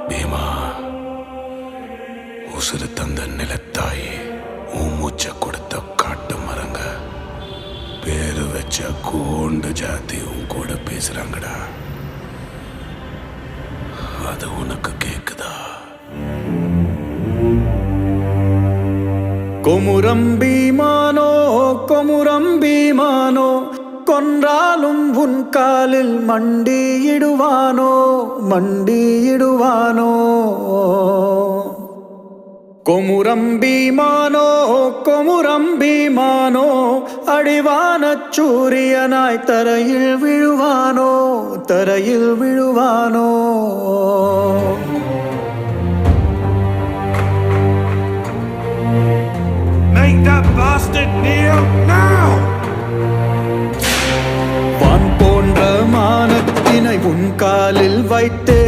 பீமா, உசுறு தந்த நிலத்தாயே, மூச்ச கொடுத்த காட்டு மரங்க, பேரு வச்ச கோண்டு ஜாதி உன் கூட பேசுறாங்கடா. அது உனக்கு கேக்குதா? கொமுரம் பீமானோ, கொமுரம் பீமானோ, கொன்றாலும் உன் காலில் மண்டியிடுவானோ, மண்டியிடுவானோ. கொமுரம் பீமானோ, கொமுரம் பீமானோ, அடிவானச் சூரியனாய் தரையில் விழுவானோ, தரையில் விழுவானோ. Make that bastard kneel now! வான் போன்ற மானத்தினை உன் காலில் வைத்தே